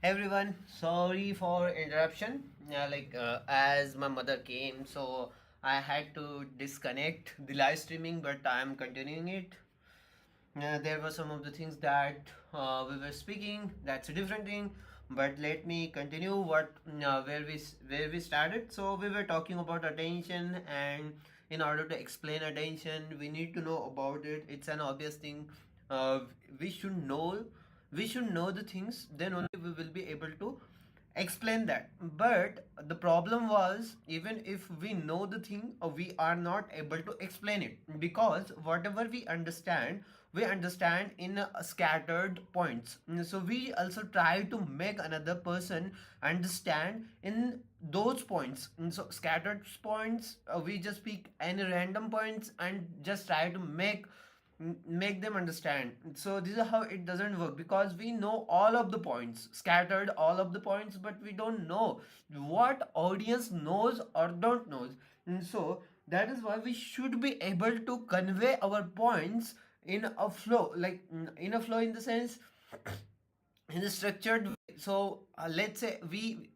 Everyone, sorry for interruption. As my mother came, so I had to disconnect the live streaming, but I'm continuing it. There were some of the things that we were speaking. That's a different thing. But let me continue where we started. So we were talking about attention, and in order to explain attention, we need to know about it. It's an obvious thing. Uh, we should know we should know the things. Then only we will be able to explain that. But the problem was, even if we know the thing, we are not able to explain it, because whatever we understand in scattered points. So we also try to make another person understand in those points. So scattered points, we just pick any random points and just try to make them understand. So this is how it doesn't work, because we know all of the points, scattered all of the points, but we don't know what audience knows or don't knows. And so that is why we should be able to convey our points in a flow, in a flow, in the sense, in a structured way. So let's say we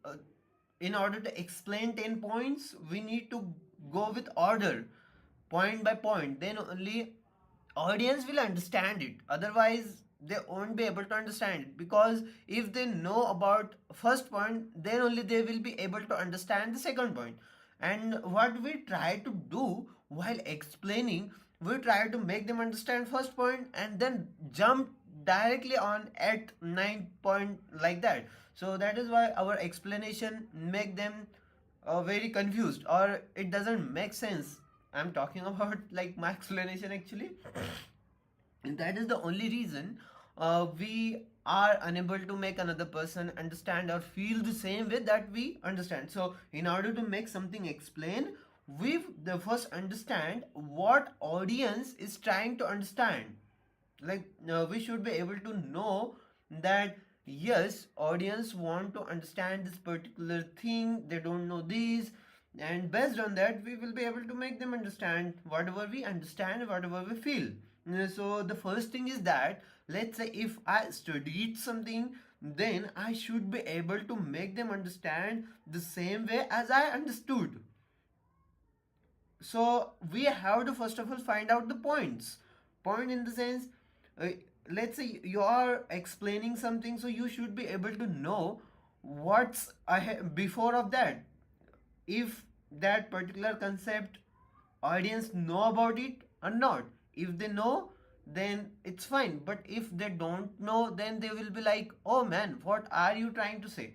in order to explain 10 points, we need to go with order, point by point. Then only audience will understand it. Otherwise they won't be able to understand it, because if they know about first point, then only they will be able to understand the second point. And what we try to do while explaining, we try to make them understand first point and then jump directly on at 9 point, like that. So that is why our explanation make them very confused, or it doesn't make sense. I'm talking about like my explanation actually. And that is the only reason we are unable to make another person understand or feel the same way that we understand. So in order to make something explain, we the first understand what audience is trying to understand. We should be able to know that yes, audience want to understand this particular thing, they don't know this, and based on that we will be able to make them understand whatever we understand, whatever we feel. So the first thing is that, let's say if I studied something, then I should be able to make them understand the same way as I understood. So we have to first of all find out the point, in the sense, uh, let's say you are explaining something, so you should be able to know what's ahead before of that. If that particular concept audience know about it or not. If they know, then it's fine, but if they don't know, then they will be like, oh man, what are you trying to say?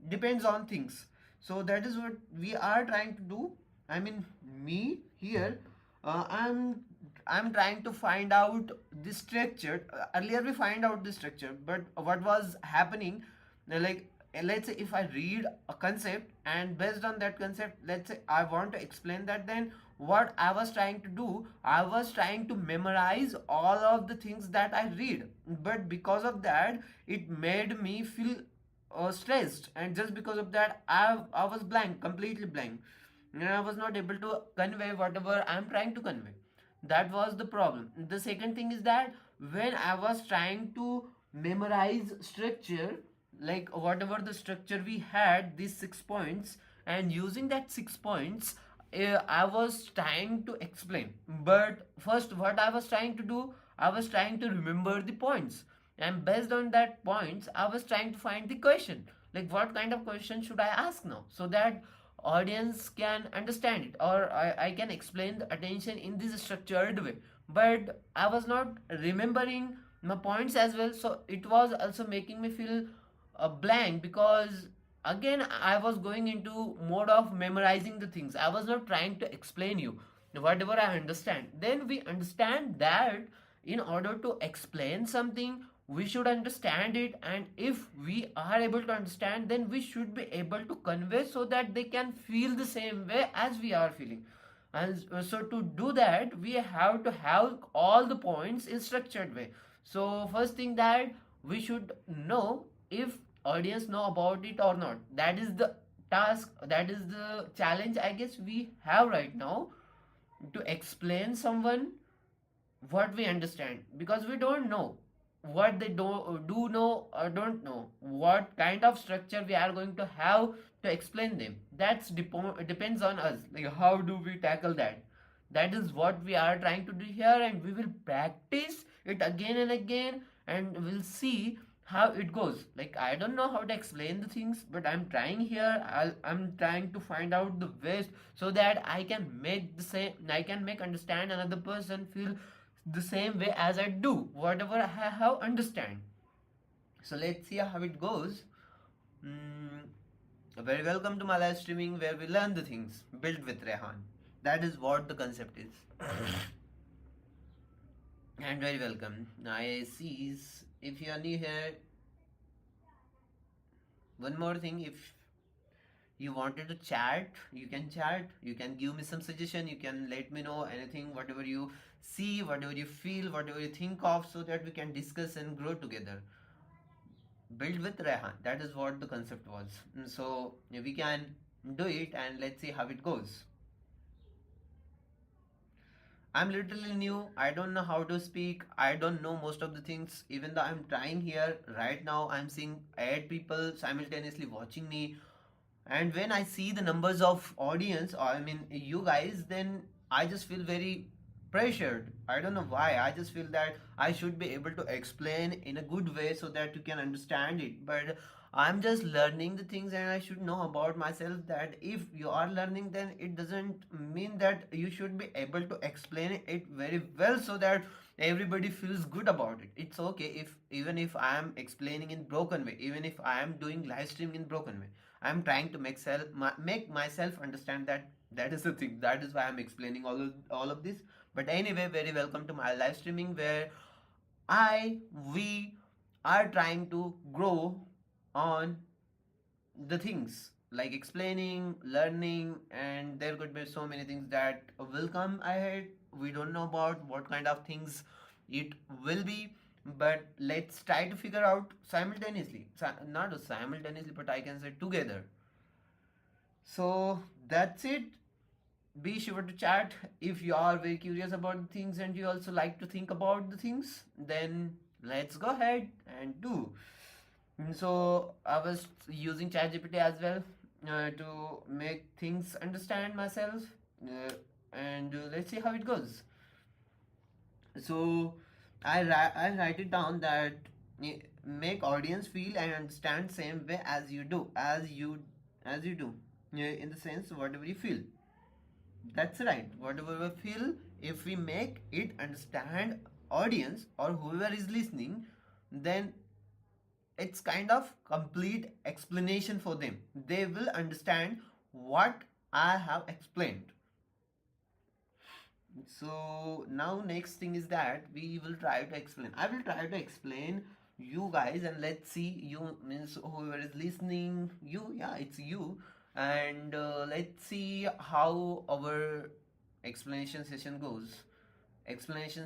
Depends on things. So that is what we are trying to do. I mean, me here, I'm trying to find out the structure. Earlier we find out the structure, but what was happening, like, let's say if I read a concept, and based on that concept, let's say I want to explain that, then what I was trying to do, I was trying to memorize all of the things that I read. But because of that, it made me feel stressed, and just because of that, I was blank, completely blank, and I was not able to convey whatever I'm trying to convey. That was the problem. The second thing is that when I was trying to memorize structure, like whatever the structure we had, these 6 points, and using that 6 points, I was trying to explain. But first, what I was trying to do, I was trying to remember the points, and based on that points, I was trying to find the question, like what kind of question should I ask now, so that audience can understand it, or I can explain the attention in this structured way. But I was not remembering my points as well, so it was also making me feel a blank, because again I was going into mode of memorizing the things. I was not trying to explain you whatever I understand. Then we understand that in order to explain something, we should understand it, and if we are able to understand, then we should be able to convey so that they can feel the same way as we are feeling. And so to do that, we have to have all the points in structured way. So first thing, that we should know if audience know about it or not. That is the task, that is the challenge, I guess, we have right now, to explain someone what we understand, because we don't know. what they do know or don't know, what kind of structure we are going to have to explain them. That's depends on us, like how do we tackle that. That is what we are trying to do here, and we will practice it again and again, and we'll see how it goes. Like, I don't know how to explain the things, but I'm trying here. I'm trying to find out the best so that I can make the same, I can make understand another person feel the same way as I do, whatever I have understand. So let's see how it goes. Mm, very welcome to my live streaming where we learn the things built with Rehan. That is what the concept is. And very welcome. I see if you are new here. One more thing, if you wanted to chat, you can chat, you can give me some suggestion, you can let me know anything, whatever you see, whatever you feel, whatever you think of, so that we can discuss and grow together. Build with Rehan, that is what the concept was. So we can do it and let's see how it goes. I'm literally new. I don't know how to speak. I don't know most of the things. Even though I'm trying here right now, I'm seeing 8 people simultaneously watching me. And when I see the numbers of audience, or I mean you guys, then I just feel very pressured. I don't know why. I just feel that I should be able to explain in a good way so that you can understand it. But I'm just learning the things, and I should know about myself that if you are learning, then it doesn't mean that you should be able to explain it very well so that everybody feels good about it. It's okay if even if I am explaining in broken way, even if I am doing live streaming in broken way, I'm trying to make myself understand that that is the thing. That is why I'm explaining all of this. But anyway, very welcome to my live streaming where we are trying to grow on the things like explaining, learning, and there could be so many things that will come ahead. We don't know about what kind of things it will be, but let's try to figure out simultaneously. Not simultaneously, but I can say together. So that's it. Be sure to chat if you are very curious about the things and you also like to think about the things. Then let's go ahead and do. So I was using ChatGPT as well to make things understand myself, uh, and let's see how it goes. So I write it down that make audience feel and understand same way as you do, as you do, in the sense whatever you feel. That's right. Whatever we feel, if we make it understand audience or whoever is listening, then it's kind of complete explanation for them. They will understand what I have explained. So now next thing is that we will try to explain. I will try to explain you guys, and let's see, you means whoever is listening, you, yeah, it's you. And let's see how our explanation session goes. Session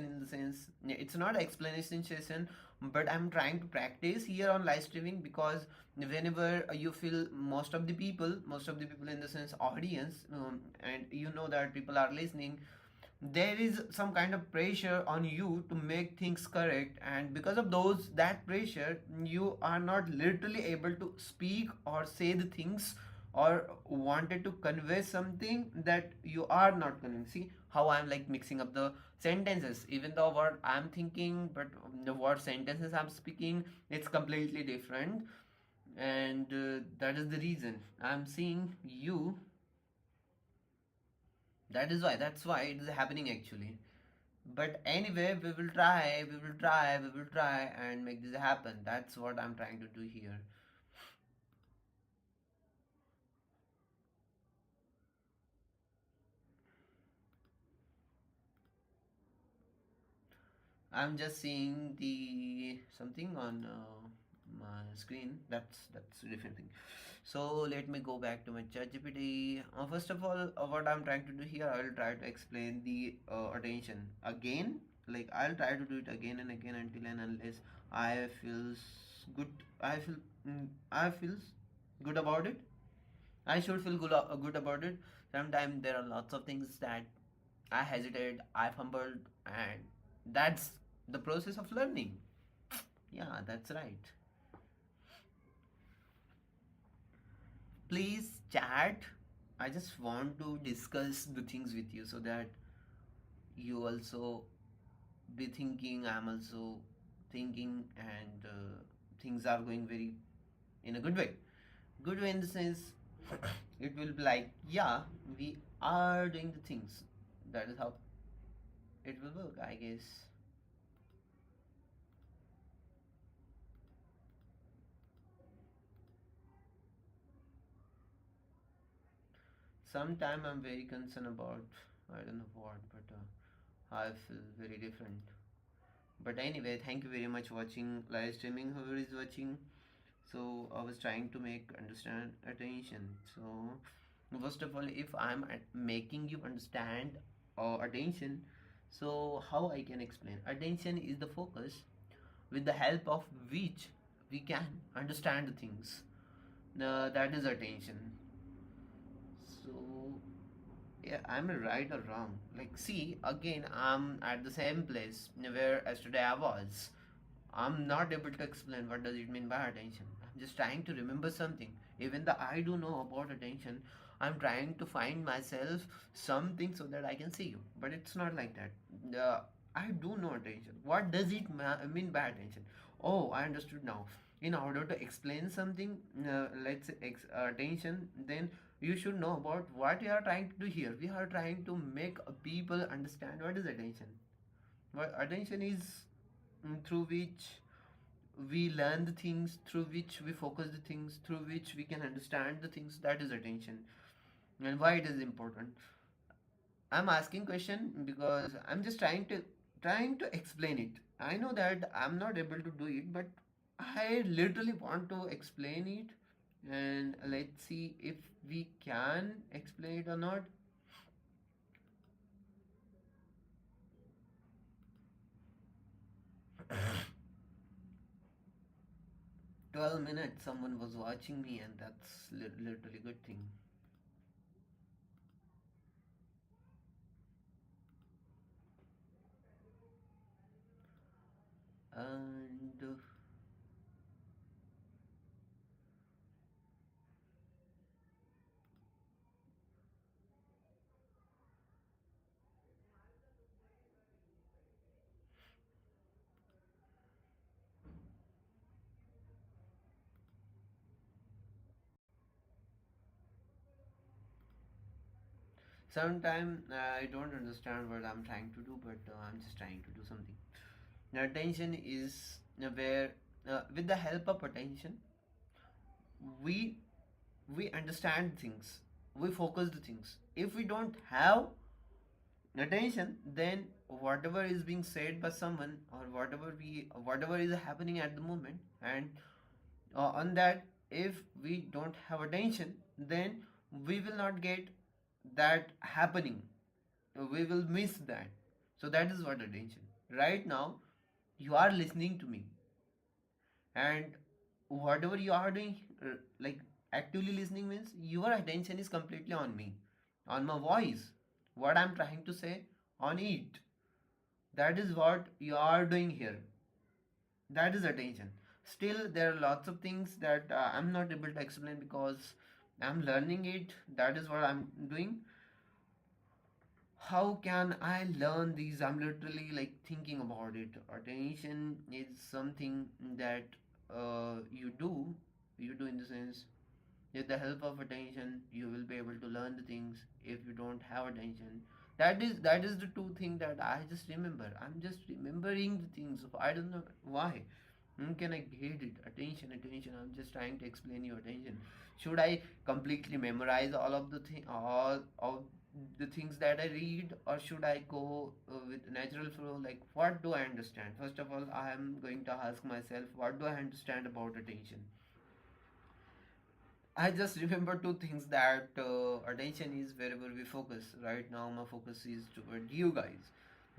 in the sense, yeah, it's not explanation session, but I'm trying to practice here on live streaming, because whenever you feel most of the people in the sense audience, and you know that people are listening, there is some kind of pressure on you to make things correct, and because of that pressure, you are not literally able to speak or say the things, or wanted to convey something that you are not conveying. See how I'm like mixing up the sentences, even though what I'm thinking, but what sentences I'm speaking, it's completely different. And that is the reason I'm seeing you. That's why it is happening actually. But anyway, we will try and make this happen. That's what I'm trying to do here. I'm just seeing the something on my screen. That's a different thing. So let me go back to my ChatGPT. First of all, what I'm trying to do here, I'll try to explain the attention again. Like, I'll try to do it again and again until and unless I feels good. I feels good about it. I should feel good about it. Sometimes there are lots of things that I hesitated, I fumbled, and that's the process of learning. Yeah, that's right. Please chat. I just want to discuss the things with you so that you also be thinking, I'm also thinking, and things are going very in a good way. Good way in the sense it will be like, yeah, we are doing the things. That is how it will work, I guess. Sometime I'm very concerned about, I don't know what, but I feel very different. But anyway, thank you very much for watching live streaming, whoever is watching. So I was trying to make understand attention. So first of all, if I'm making you understand attention, so how I can explain? Attention is the focus with the help of which we can understand the things. That is attention. So yeah, I'm right or wrong. Like, see, again, I'm at the same place where yesterday I was. I'm not able to explain what does it mean by attention. I'm just trying to remember something. Even though I do know about attention, I'm trying to find myself something so that I can see you. But it's not like that. I do know attention. What does it mean by attention? Oh, I understood now. In order to explain something, let's say attention, then you should know about what we are trying to do here. We are trying to make people understand what is attention. What attention is, through which we learn the things, through which we focus the things, through which we can understand the things. That is attention. And why it is important? I'm asking question because I'm just trying to explain it. I know that I'm not able to do it, but I literally want to explain it, and let's see if we can explain it or not. 12 minutes someone was watching me, and that's literally good thing. And sometimes I don't understand what I'm trying to do, but I'm just trying to do something. Now, attention is where, with the help of attention, we we understand things, we focus the things. If we don't have attention, then whatever is being said by someone, or whatever is happening at the moment, and on that, if we don't have attention, then we will not get that happening. We will miss that. So that is what attention. Right now, you are listening to me, and whatever you are doing, like actively listening means your attention is completely on me, on my voice, what I'm trying to say, on it. That is what you are doing here. That is attention. Still, there are lots of things that I'm not able to explain because I'm learning it. That is what I'm doing. How can I learn these? I'm literally like thinking about it. Attention is something that you do in the sense, with the help of attention you will be able to learn the things. If you don't have attention, that is the two thing that I just remember. I'm just remembering the things. I don't know why. Can I get it? Attention, attention. I'm just trying to explain you attention. Should I completely memorize all of the things that I read, or should I go with natural flow? Like, what do I understand? First of all, I am going to ask myself, what do I understand about attention? I just remember two things, that attention is wherever we focus. Right now, my focus is toward you guys.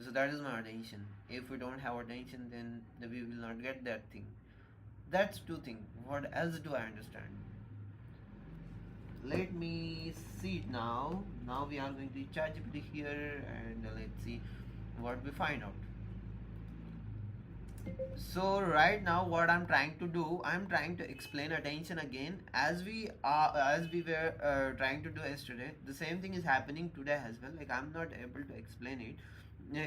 So that is my attention. If we don't have attention, then we will not get that thing. That's two things. What else do I understand? Let me see it now. Now we are going to ChatGPT here, and let's see what we find out. So right now, what I'm trying to do, I'm trying to explain attention again, as we were trying to do yesterday. The same thing is happening today as well. Like I'm not able to explain it.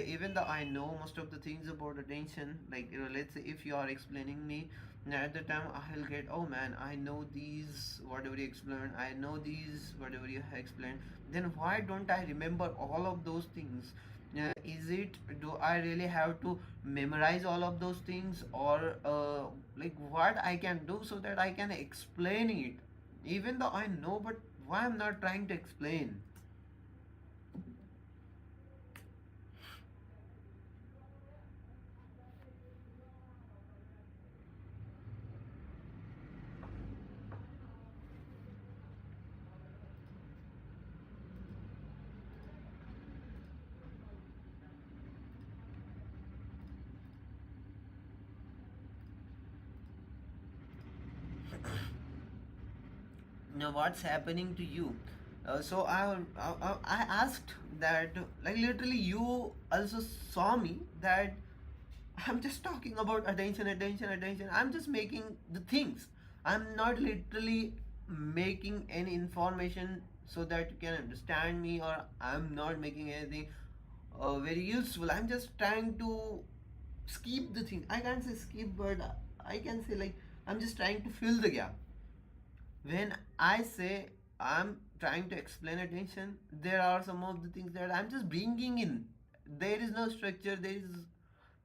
Even though I know most of the things about attention, like let's say if you are explaining me, at the time I'll get, oh man, I know these whatever you explained, I know these whatever you have explained. Then why don't I remember all of those things? Is it, do I really have to memorize all of those things, or like what I can do so that I can explain it, even though I know, but why I'm not trying to explain? Now what's happening to you? So I asked that, like literally you also saw me that I'm just talking about attention, attention, attention. I'm just making the things. I'm not literally making any information so that you can understand me, or I'm not making anything very useful. I'm just trying to skip the thing. I can't say skip, but I can say like I'm just trying to fill the gap. When I say I'm trying to explain attention, there are some of the things that I'm just bringing in. There is no structure, there is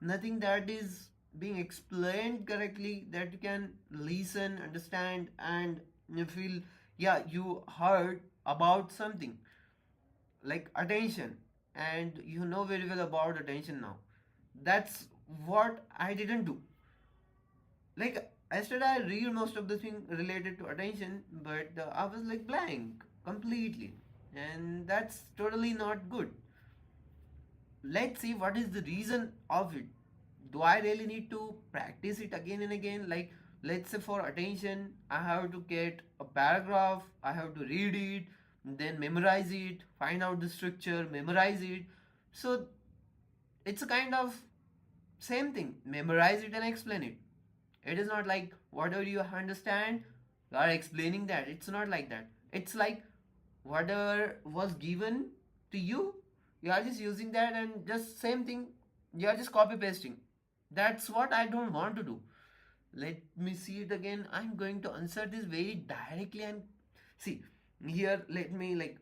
nothing that is being explained correctly that you can listen, understand, and you feel, yeah, you heard about something like attention, and you know very well about attention now. That's what I didn't do. Like yesterday I read most of the thing related to attention, but I was like blank completely, and that's totally not good. Let's see what is the reason of it. Do I really need to practice it again and again? Like let's say for attention I have to get a paragraph, I have to read it, then memorize it, find out the structure, memorize it. So it's a kind of same thing, memorize it and explain it. It is not like whatever you understand, you are explaining that. It's not like that. It's like whatever was given to you, you are just using that and just same thing, you are just copy pasting. That's what I don't want to do. Let me see it again. I'm going to answer this very directly and see here. Let me like,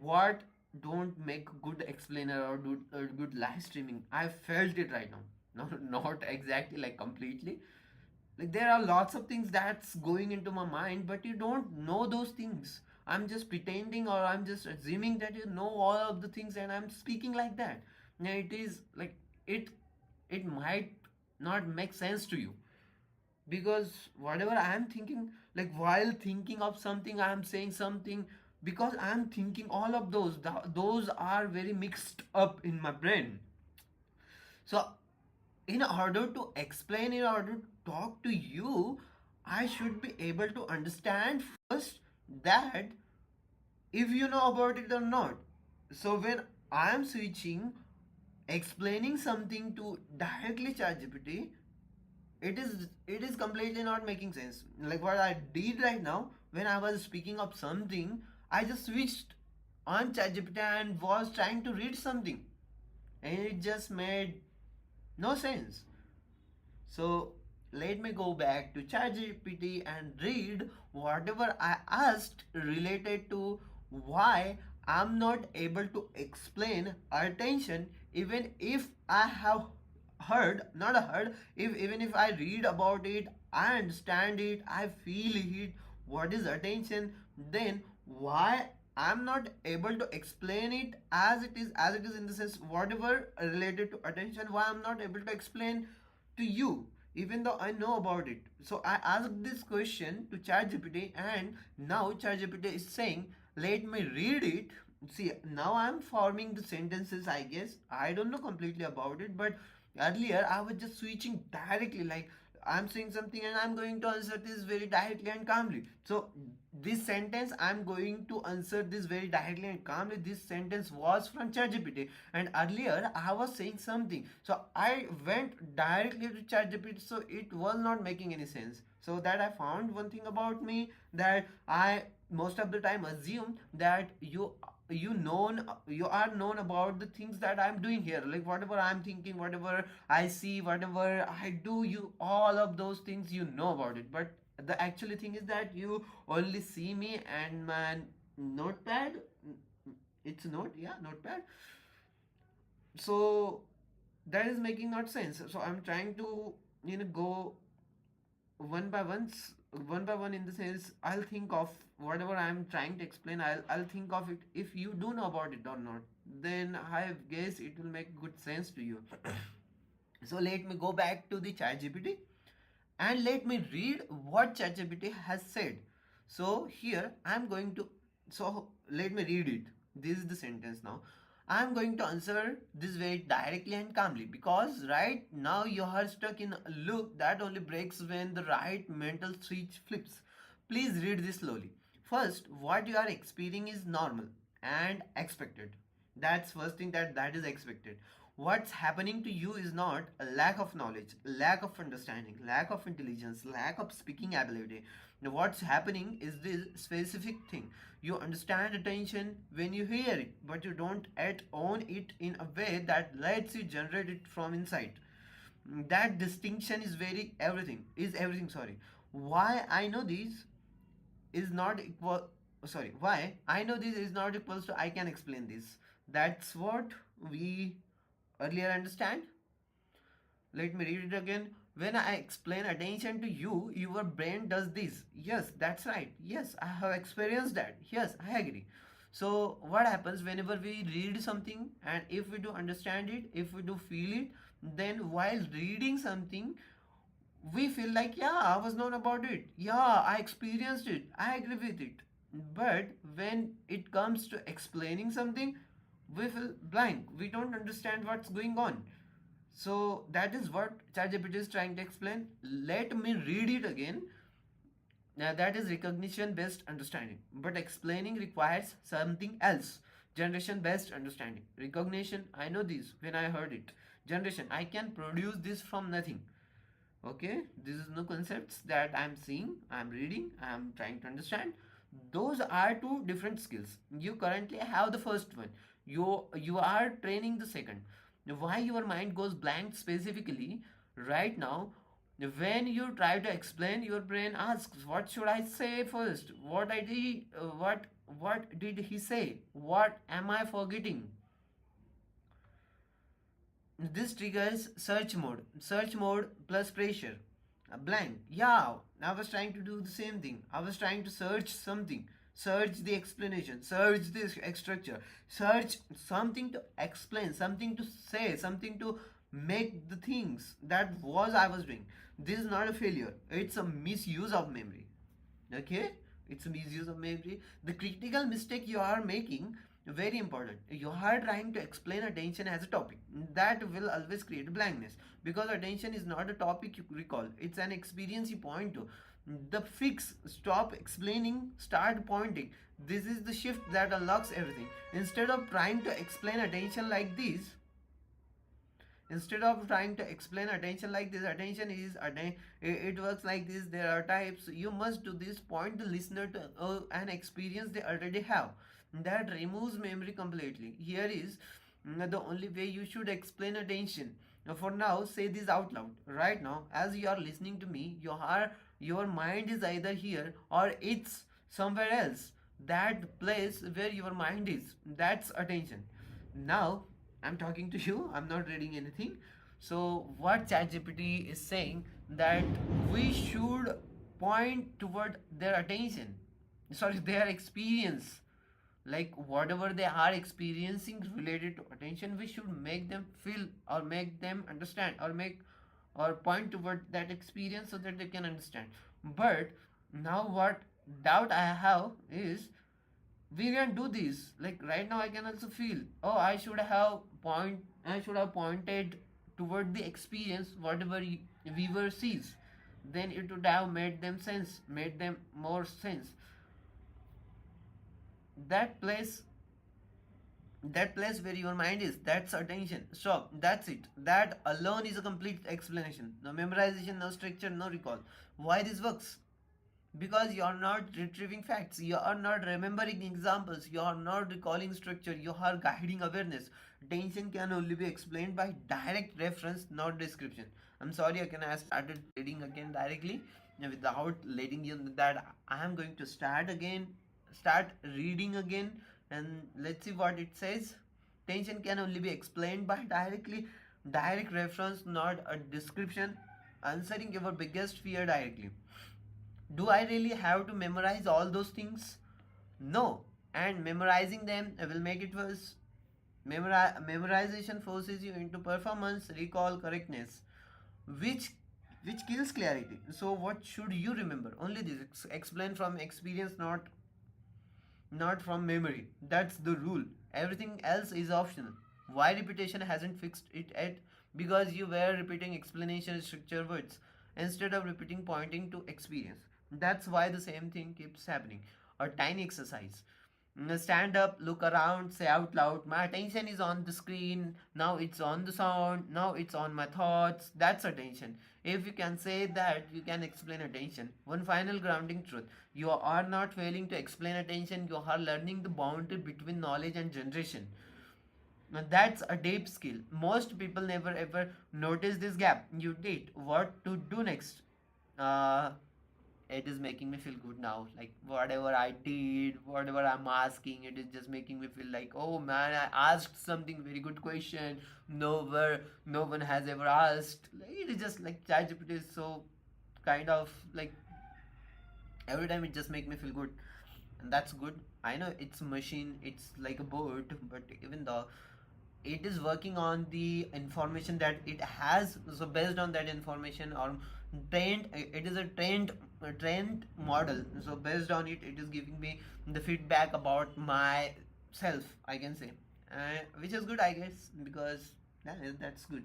what don't make good explainer or good live streaming? I felt it right now. Not exactly like completely, like there are lots of things that's going into my mind, but you don't know those things. I'm just pretending, or I'm just assuming that you know all of the things, and I'm speaking like that. Yeah, it is like, it it might not make sense to you, because whatever I'm thinking, like while thinking of something I'm saying something, because I'm thinking all of those are very mixed up in my brain. So in order to explain, in order to talk to you, I should be able to understand first that if you know about it or not. So when I am switching, explaining something to directly ChatGPT, it is completely not making sense. Like what I did right now, when I was speaking of something, I just switched on ChatGPT and was trying to read something, and it just made no sense. So let me go back to ChatGPT and read whatever I asked related to why I'm not able to explain attention, even if I have heard, not heard, if even if I read about it, I understand it, I feel it, what is attention, then why I'm not able to explain it as it is in the sense whatever related to attention, why I'm not able to explain to you, even though I know about it. So I asked this question to ChatGPT, and now ChatGPT is saying, "Let me read it." See, now I'm forming the sentences. I guess I don't know completely about it, but earlier I was just switching directly. Like I'm saying something and I'm going to answer this very directly and calmly. So this sentence, I'm going to answer this very directly and calmly, this sentence was from ChatGPT. And earlier I was saying something, so I went directly to ChatGPT, so it was not making any sense. So that I found one thing about me, that I most of the time assume that you are known about the things that I'm doing here, like whatever I'm thinking, whatever I see, whatever I do, you all of those things you know about it. But the actually thing is that you only see me and my notepad. It's note, yeah, notepad. So that is making not sense. So I'm trying to go one by one by one, in the sense I'll think of whatever I'm trying to explain. I'll think of it. If you do know about it or not, then I guess it will make good sense to you. So let me go back to the chat gpt and let me read what ChatGPT has said. So here I'm going to, so let me read it. This is the sentence now. I'm going to answer this very directly and calmly, because right now you are stuck in a loop that only breaks when the right mental switch flips. Please read this slowly. First, what you are experiencing is normal and expected. That's first thing, that is expected. What's happening to you is not a lack of knowledge, lack of understanding, lack of intelligence, lack of speaking ability. Now, what's happening is this specific thing. You understand attention when you hear it, but you don't act on it in a way that lets you generate it from inside. That distinction is very everything, is everything, sorry. Why I know this is not equal, sorry, why I know this is not equals to I can explain this. That's what we earlier understand. Let me read it again. When I explain attention to you, your brain does this. Yes, that's right. Yes, I have experienced that. Yes, I agree. So what happens whenever we read something, and if we do understand it, if we do feel it, then while reading something, we feel like, yeah, I was known about it, yeah, I experienced it, I agree with it. But when it comes to explaining something, we feel blank, we don't understand what's going on. So that is what ChatGPT is trying to explain. Let me read it again. Now that is recognition based understanding, but explaining requires something else. Generation based understanding. Recognition, I know this when I heard it. Generation, I can produce this from nothing. Okay, this is no concepts that I'm seeing, I'm reading, I'm trying to understand. Those are two different skills. You currently have the first one, you are training the second. Why your mind goes blank specifically right now, when you try to explain, your brain asks, what should I say first, what I did, what did he say, what am I forgetting. This triggers search mode plus pressure. A blank. Yeah, I was trying to do the same thing. I was trying to search something. Search the explanation, search the structure, search something to explain, something to say, something to make the things that was I was doing. This is not a failure, it's a misuse of memory. Okay, it's a misuse of memory. The critical mistake you are making, very important, you are trying to explain attention as a topic. That will always create blankness, because attention is not a topic you recall, it's an experience you point to. The fix, stop explaining, start pointing. This is the shift that unlocks everything. Instead of trying to explain attention like this, instead of trying to explain attention like this, attention is it works like this, there are types, you must do this, point the listener to an experience they already have. That removes memory completely. Here is the only way you should explain attention. Now, for now, say this out loud right now as you are listening to me. Your mind is either here or it's somewhere else. That place where your mind is, that's attention. Now I'm talking to you, I'm not reading anything. So what ChatGPT is saying, that we should point toward their attention, sorry, their experience, like whatever they are experiencing related to attention, we should make them feel or make them understand, or make or point toward that experience so that they can understand. But now what doubt I have is, we can do this, like right now I can also feel, oh, I should have pointed toward the experience whatever viewer sees. then it would have made them sense, made them more sense. That place, that place where your mind is, that's attention. So that's it, that alone is a complete explanation. No memorization, no structure, no recall. Why this works? Because you are not retrieving facts, you are not remembering examples, you are not recalling structure, you are guiding awareness. Attention can only be explained by direct reference, not description. I'm sorry again, I started reading again directly without letting you know that I am going to start reading again, and let's see what it says. Tension can only be explained by direct reference, not a description. Answering your biggest fear directly. Do I really have to memorize all those things? No. And memorizing them will make it worse. Memorization forces you into performance, recall, correctness, which which kills clarity. So what should you remember? Only this. Explain from experience, not from memory. That's the rule. Everything else is optional. Why repetition hasn't fixed it yet? Because you were repeating explanation structure words instead of repeating pointing to experience. That's why the same thing keeps happening. A tiny exercise. Stand up, look around, say out loud, my attention is on the screen, now it's on the sound, now it's on my thoughts. That's attention. If you can say that, you can explain attention. One final grounding truth: you are not failing to explain attention, you are learning the boundary between knowledge and generation. Now that's a deep skill. Most people never ever notice this gap. You did what to do next. Uh, it is making me feel good now. Like whatever I did, whatever I'm asking, it is just making me feel like, oh man, I asked something very good question. No one has ever asked. Like, it is just like ChatGPT is so kind of like every time it just make me feel good, and that's good. I know it's machine, it's like a boat, but even though it is working on the information that it has, so based on that information or trained, it is a trained model, so based on it, it is giving me the feedback about myself, I can say, which is good, I guess, because yeah, that's good.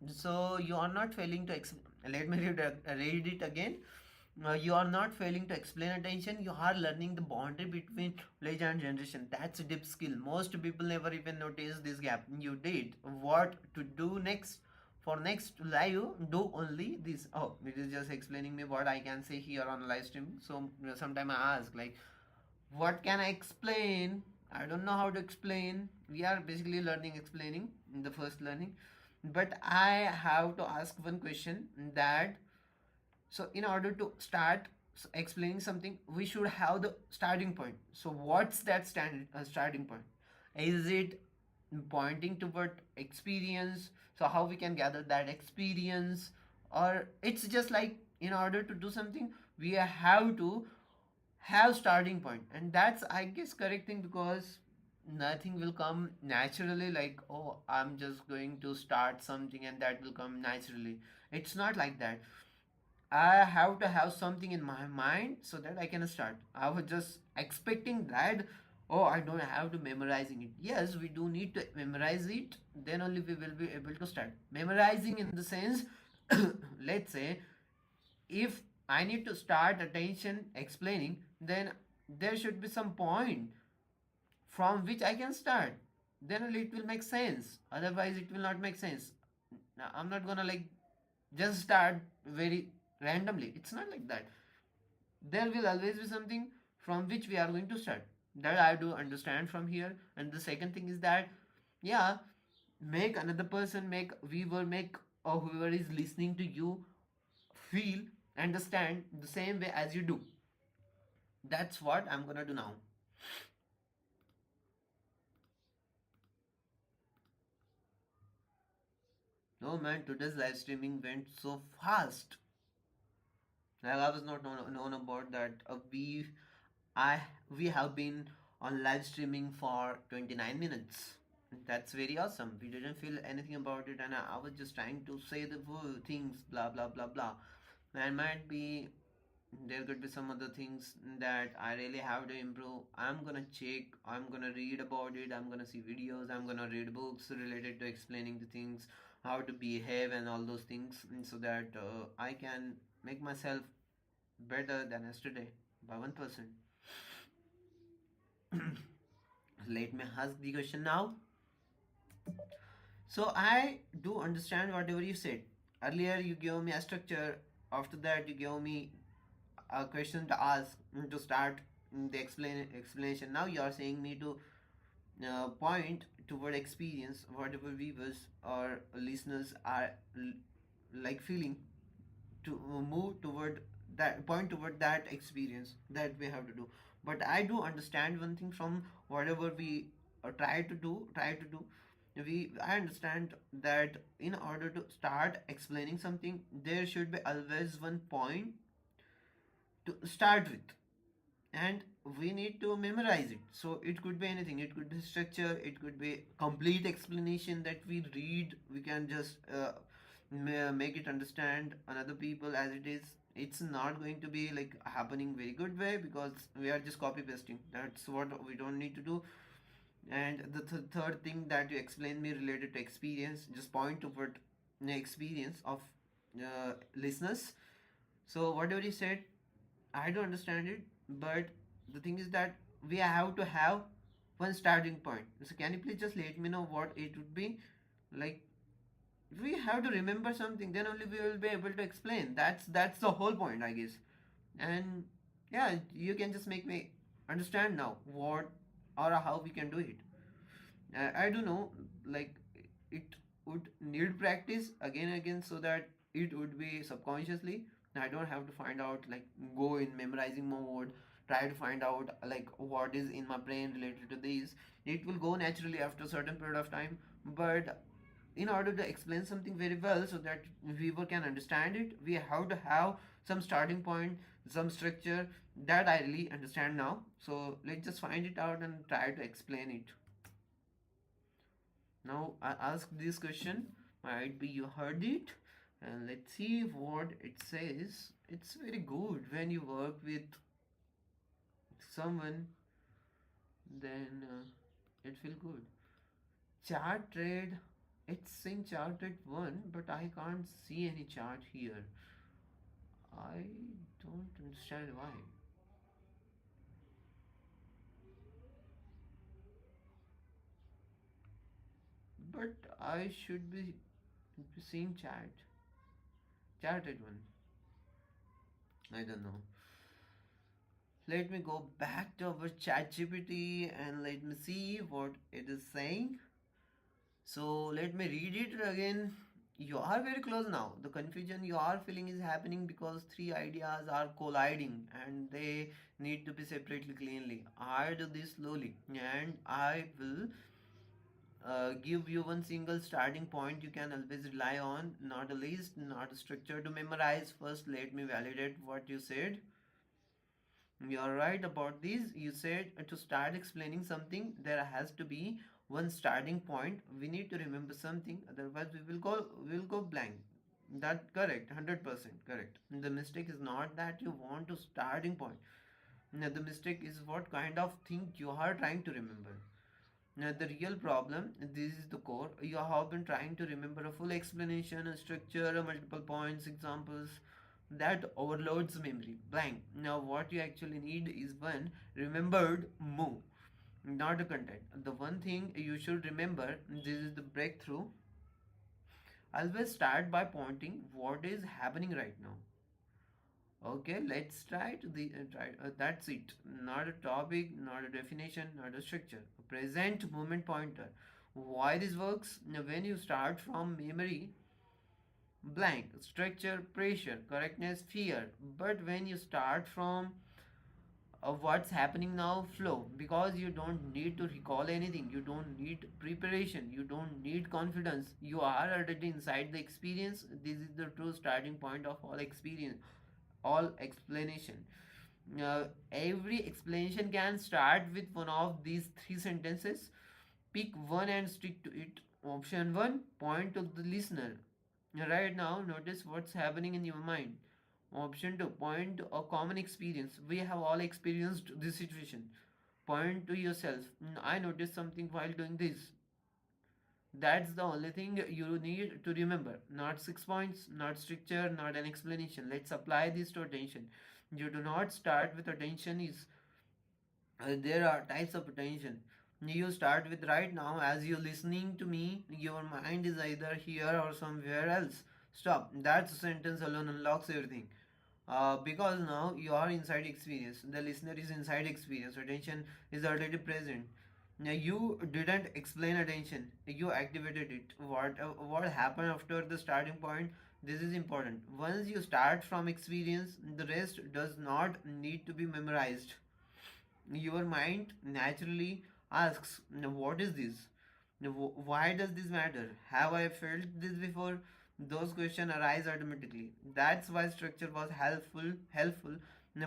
So you are not failing to let me read it again. You are not failing to explain attention, you are learning the boundary between village and generation. That's a deep skill. Most people never even notice this gap. You did what to do next. For next live, do only this. Oh, it is just explaining me what I can say here on live stream. So sometime I ask like, what can I explain? I don't know how to explain. We are basically learning explaining in the first learning, but I have to ask one question, that so in order to start explaining something, we should have the starting point. So what's that starting point? Is it pointing toward experience? So how we can gather that experience? Or it's just like in order to do something, we have to have starting point, and that's, I guess, correct thing, because nothing will come naturally like, oh, I'm just going to start something and that will come naturally. It's not like that. I have to have something in my mind so that I can start. I was just expecting that, oh, I don't have to memorizing it. Yes, we do need to memorize it, then only we will be able to start. Memorizing in the sense, let's say, if I need to start attention explaining, then there should be some point from which I can start. Then only it will make sense. Otherwise, it will not make sense. Now, I'm not gonna like just start very randomly. It's not like that. There will always be something from which we are going to start. That I do understand from here. And the second thing is that, yeah, make another person, make viewer, make or whoever is listening to you feel, understand the same way as you do. That's what I'm gonna do now. No man, today's live streaming went so fast. Like I was not known about that. I we have been on live streaming for 29 minutes. That's very awesome. We didn't feel anything about it, and I was just trying to say the things, blah blah blah blah. And might be there could be some other things that I really have to improve. I'm gonna check, I'm gonna read about it, I'm gonna see videos, I'm gonna read books related to explaining the things. how to behave and all those things, so that I can make myself better than yesterday by 1%. Let me ask the question now. So I do understand whatever you said. Earlier you gave me a structure. After that you gave me a question to ask to start the explanation. Now you are saying me to point toward experience, whatever viewers or listeners are like feeling, to move toward that, point toward that experience that we have to do. But I do understand one thing from whatever we try to do. I understand that in order to start explaining something, there should be always one point to start with, and we need to memorize it. So it could be anything, it could be structure, it could be complete explanation that we read. We can just make it understand another people as it is. It's not going to be like happening very good way, because we are just copy pasting. That's what we don't need to do. And the third thing that you explained me related to experience, just point toward the experience of listeners. So whatever you said, I do understand it, but the thing is that we have to have one starting point. So can you please just let me know what it would be? Like, we have to remember something, then only we will be able to explain. That's the whole point, I guess. And yeah, you can just make me understand now what or how we can do it. I do know, like, it would need practice again and again, so that it would be subconsciously. I don't have to find out, like, go in memorizing mode, try to find out like what is in my brain related to this. It will go naturally after a certain period of time. But in order to explain something very well so that viewer can understand it, we have to have some starting point, some structure that I really understand now. So let's just find it out and try to explain it. Now I ask this question, might be you heard it, and let's see what it says. It's very good when you work with someone, then it feel good. Chart trade, it's saying chart trade 1, but I can't see any chart here. I don't understand why. But I should be seeing charted one. I don't know. Let me go back to our chat GPT and let me see what it is saying. So let me read it again. You are very close now. The confusion you are feeling is happening because three ideas are colliding and they need to be separately cleanly. I do this slowly, and I will give you one single starting point you can always rely on, not a list, not a structure to memorize. First, let me validate what you said. You're right about this. You said to start explaining something, there has to be one starting point. We need to remember something, otherwise we will go blank. That correct, 100% correct. The mistake is not that you want to starting point. Now, the mistake is what kind of thing you are trying to remember. Now, the real problem, this is the core. You have been trying to remember a full explanation, a structure, multiple points, examples. That overloads memory. Blank. Now, what you actually need is one remembered move, not a content. The one thing you should remember, this is the breakthrough. Always start by pointing what is happening right now. Okay, let's try to the try. That's it. Not a topic, not a definition, not a structure. A present moment pointer. Why this works? Now, when you start from memory, blank, structure, pressure, correctness, fear. But when you start from what's happening now, flow, because you don't need to recall anything, you don't need preparation, you don't need confidence, you are already inside the experience. This is the true starting point of all experience, all explanation. Every explanation can start with one of these three sentences. Pick one and stick to it. Option 1, point to the listener. Right now, notice what's happening in your mind. Option 2, point to a common experience. We have all experienced this situation. Point to yourself. I noticed something while doing this. That's the only thing you need to remember. Not 6 points, not structure, not an explanation. Let's apply this to attention. You do not start with attention is there are types of attention. You start with right now as you listening to me, your mind is either here or somewhere else. Stop. That sentence alone unlocks everything. Because now you are inside experience. The listener is inside experience. Attention is already present. Now you didn't explain attention. You activated it. What happened after the starting point? This is important. Once you start from experience, the rest does not need to be memorized. Your mind naturally asks, what is this? Why does this matter? Have I felt this before? Those questions arise automatically. That's why structure was helpful,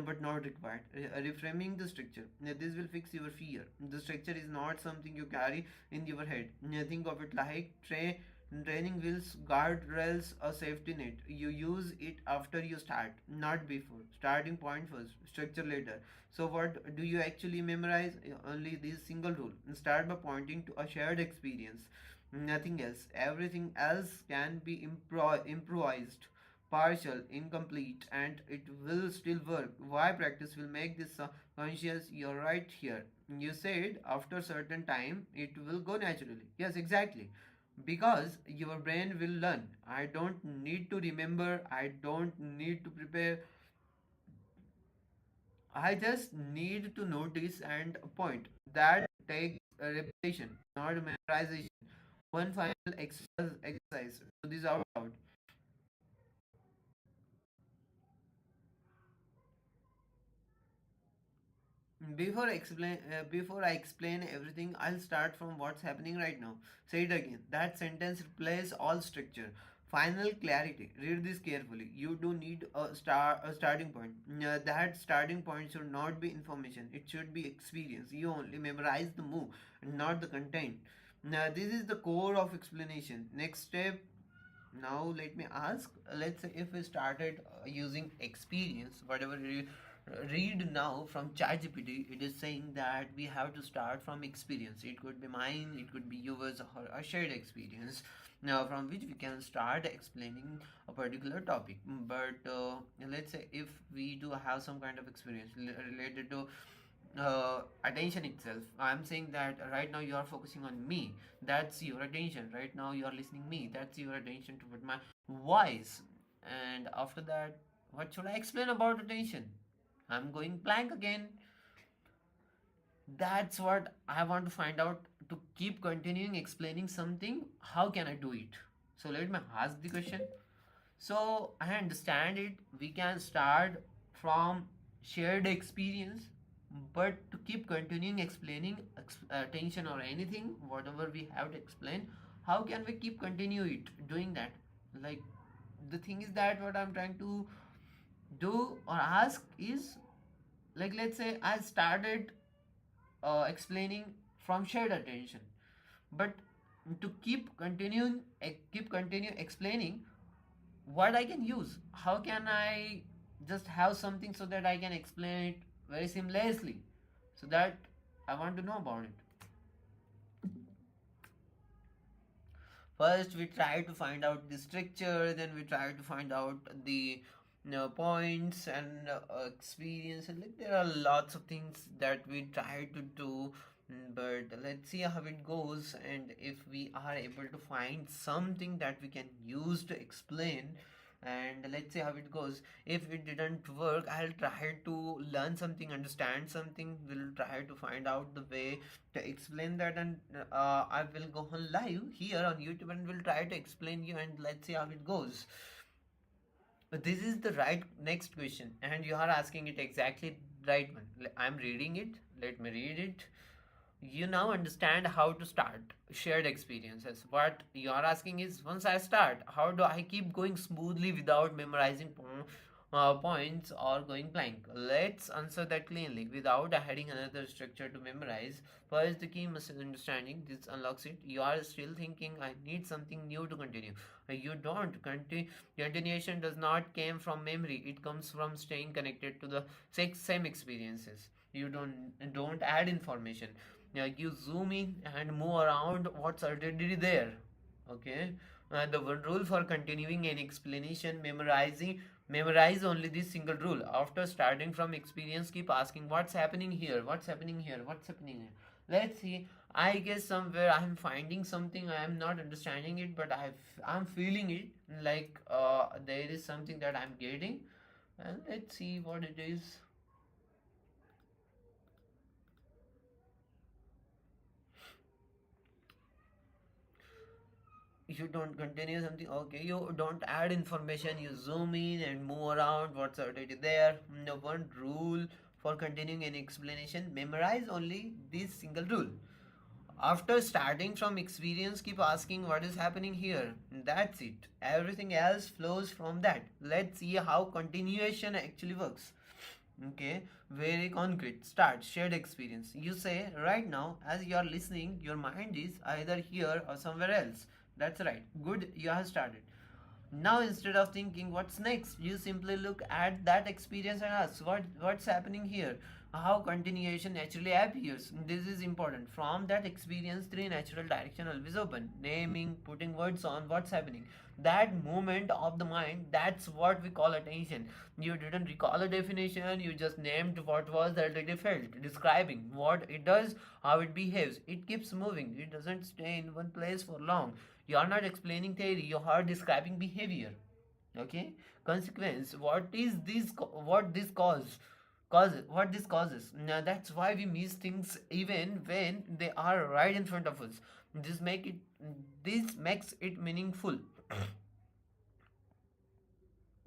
but not required. Reframing the structure. This will fix your fear. The structure is not something you carry in your head. Think of it like training wheels, guardrails, a safety net. You use it after you start, not before. Starting point first, structure later. So, what do you actually memorize? Only this single rule. Start by pointing to a shared experience. Nothing else. Everything else can be improvised, partial, incomplete, and it will still work. Why practice will make this conscious? You're right here. You said after certain time it will go naturally. Yes, exactly. Because your brain will learn. I don't need to remember, I don't need to prepare, I just need to notice and point. That takes repetition, not memorization. One final exercise. Do this out loud. Before I explain everything, I'll start from what's happening right now. Say it again. That sentence replaces all structure. Final clarity. Read this carefully. You do need a starting point. That starting point should not be information. It should be experience. You only memorize the move, not the content. Now, this is the core of explanation. Next step. Now let me ask, let's say if we started using experience, whatever you read now from ChatGPT, it is saying that we have to start from experience. It could be mine, it could be yours, or a shared experience. Now, from which we can start explaining a particular topic. But let's say if we do have some kind of experience related to attention itself, I'm saying that right now you are focusing on me, that's your attention. Right now you are listening me, that's your attention toward my voice. And after that, what should I explain about attention? I'm going blank again. That's what I want to find out. To keep continuing explaining something, how can I do it? So let me ask the question. So I understand it. We can start from shared experience, but to keep continuing explaining attention or anything, whatever we have to explain, how can we keep continue it doing that? Like the thing is that what I'm trying to do or ask is, like, let's say I started explaining from shared attention, but to keep continue explaining, what I can use. How can I just have something so that I can explain it very seamlessly? So that I want to know about it. First, we try to find out the structure, then we try to find out the points and experience. And like there are lots of things that we try to do, but let's see how it goes. And if we are able to find something that we can use to explain, and let's see how it goes. If it didn't work, I'll try to learn something, understand something. We'll try to find out the way to explain that, and I will go on live here on YouTube and will try to explain you, and let's see how it goes. But this is the right next question, and you are asking it exactly right one. I'm reading it. Let me read it. You now understand how to start shared experiences. What you are asking is, once I start, how do I keep going smoothly without memorizing points or going blank? Let's answer that cleanly without adding another structure to memorize. First, the key misunderstanding, this unlocks it. You are still thinking, I need something new to continue. You don't. Continuation does not come from memory, it comes from staying connected to the same experiences. You don't add information, You zoom in and move around what's already there. Okay. The one rule for continuing an explanation, memorize only this single rule. After starting from experience, keep asking what's happening here, what's happening here, what's happening here. Let's see. I guess somewhere I'm finding something, I am not understanding it, but I'm feeling it, like there is something that I'm getting, and let's see what it is. You don't continue something, okay, you don't add information, you zoom in and move around what's already there. No one rule for continuing an explanation, memorize only this single rule. After starting from experience, keep asking what is happening here. That's it. Everything else flows from that. Let's see how continuation actually works. Okay, very concrete. Start shared experience. You say, right now, as you are listening, your mind is either here or somewhere else. That's right. Good, you have started. Now, instead of thinking what's next, you simply look at that experience and ask what's happening here. How continuation naturally appears. This is important. From that experience, three natural directions always open. Naming, putting words on what's happening. That movement of the mind, that's what we call attention. You didn't recall a definition, you just named what was already felt, describing what it does, how it behaves. It keeps moving, it doesn't stay in one place for long. You are not explaining theory, you are describing behavior. Okay. Consequence, what is this, what this what this causes. Now that's why we miss things even when they are right in front of us. this make it this makes it meaningful.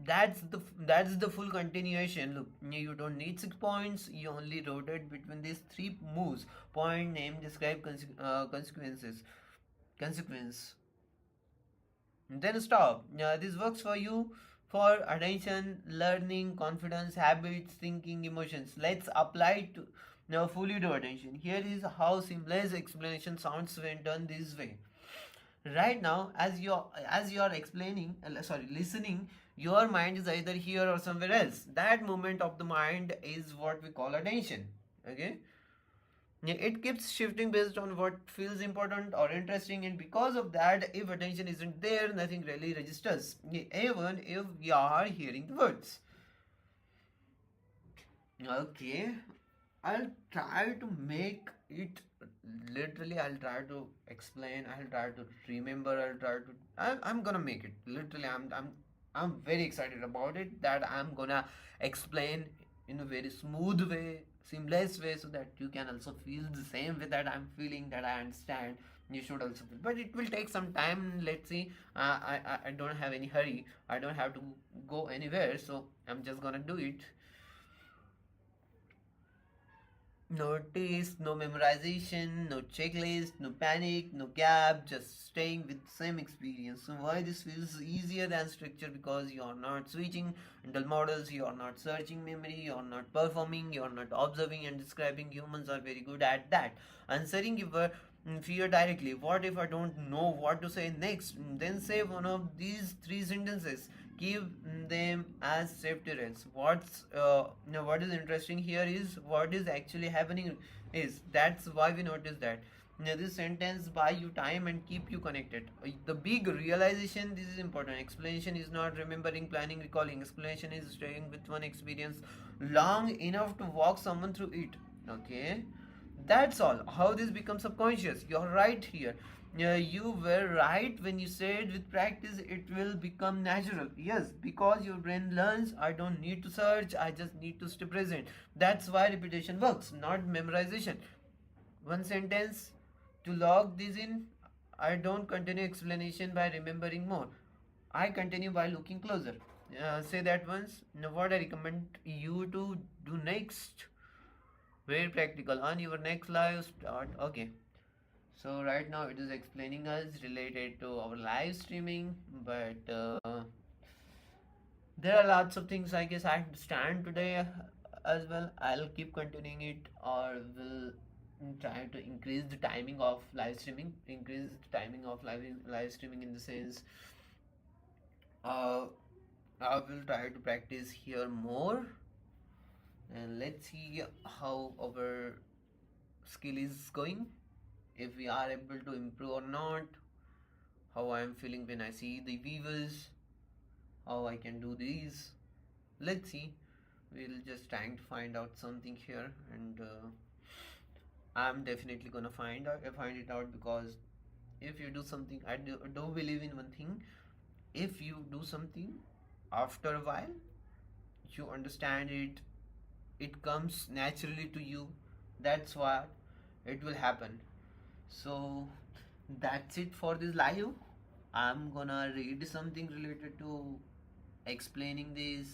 That's the full continuation. Look, you don't need 6 points, you only rotate between these three moves: point, name, describe, consequences, consequence, then stop. This works for you for attention, learning, confidence, habits, thinking, emotions. Let's apply it to now fully to attention. Here is how seamless explanation sounds when done this way. Right now, as you're explaining, sorry, listening, your mind is either here or somewhere else. That movement of the mind is what we call attention. Okay. Yeah, it keeps shifting based on what feels important or interesting, and because of that, if attention isn't there, nothing really registers. Yeah, even if we are hearing the words. Okay, I'll try to make it literally. I'll try to explain. I'll try to remember. I'll try to. I'm gonna make it literally. I'm very excited about it. That I'm gonna explain in a very smooth way, seamless way, so that you can also feel the same way that I'm feeling. That I understand. You should also feel. But it will take some time. Let's see. I don't have any hurry. I don't have to go anywhere. So I'm just gonna do it. No taste, no memorization, no checklist, no panic, no gap, just staying with the same experience. So why this feels easier than structure? Because you are not switching mental models, you are not searching memory, you are not performing, you are not observing and describing. Humans are very good at that. Answering your fear directly. What if I don't know what to say next? Then say one of these three sentences. Keep them as safety rails. What is interesting here is what is actually happening is that's why we notice that. Now, this sentence buy you time and keep you connected. The big realization, this is important. Explanation is not remembering, planning, recalling. Explanation is staying with one experience long enough to walk someone through it. Okay, that's all. How this becomes subconscious. You're right here. You were right when you said with practice it will become natural. Yes, because your brain learns I don't need to search, I just need to stay present. That's why repetition works, not memorization. One sentence to log this in. I don't continue explanation by remembering more. I continue by looking closer. Say that once. Now, what I recommend you to do next? Very practical. On your next live start. Okay. So right now it is explaining us related to our live streaming, but there are lots of things I guess I understand today as well. I'll keep continuing it, or will try to increase the timing of live streaming. Increase the timing of live streaming in the sense, uh, I will try to practice here more, and let's see how our skill is going, if we are able to improve or not, how I am feeling when I see the viewers, how I can do these. Let's see. We'll just trying to find out something here, and I'm definitely gonna find it out, because if you do something, I do believe in one thing. If you do something, after a while, you understand it. It comes naturally to you. That's what it will happen. So that's it for this live. I'm gonna read something related to explaining this.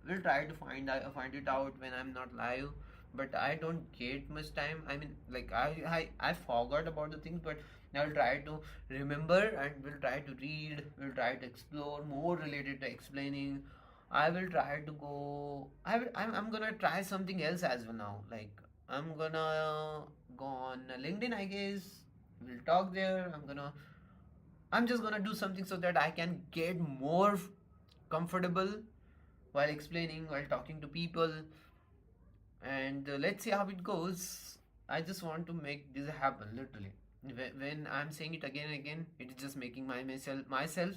We'll try to find it out when I'm not live, but I don't get much time. I mean, like I forgot about the things, but I'll try to remember, and we'll try to read. We'll try to explore more related to explaining. I will try to go. I'm gonna try something else as well now. Like, I'm gonna go on LinkedIn, I guess. We'll talk there. I'm just gonna do something so that I can get more comfortable while explaining, while talking to people, and let's see how it goes. I just want to make this happen, literally. When I'm saying it again and again, it's just making myself.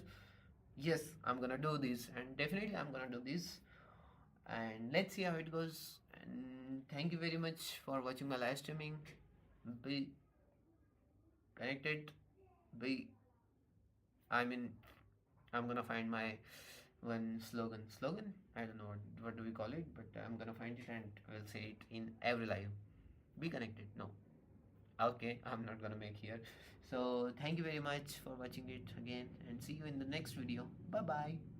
Yes, I'm gonna do this, and definitely I'm gonna do this, and let's see how it goes. And thank you very much for watching my live streaming. Be connected. Be I mean, I'm gonna find my one slogan. Slogan? I don't know what do we call it, but I'm gonna find it and we'll say it in every live. Be connected. No. Okay, I'm not gonna make here. So thank you very much for watching it again, and see you in the next video. Bye bye.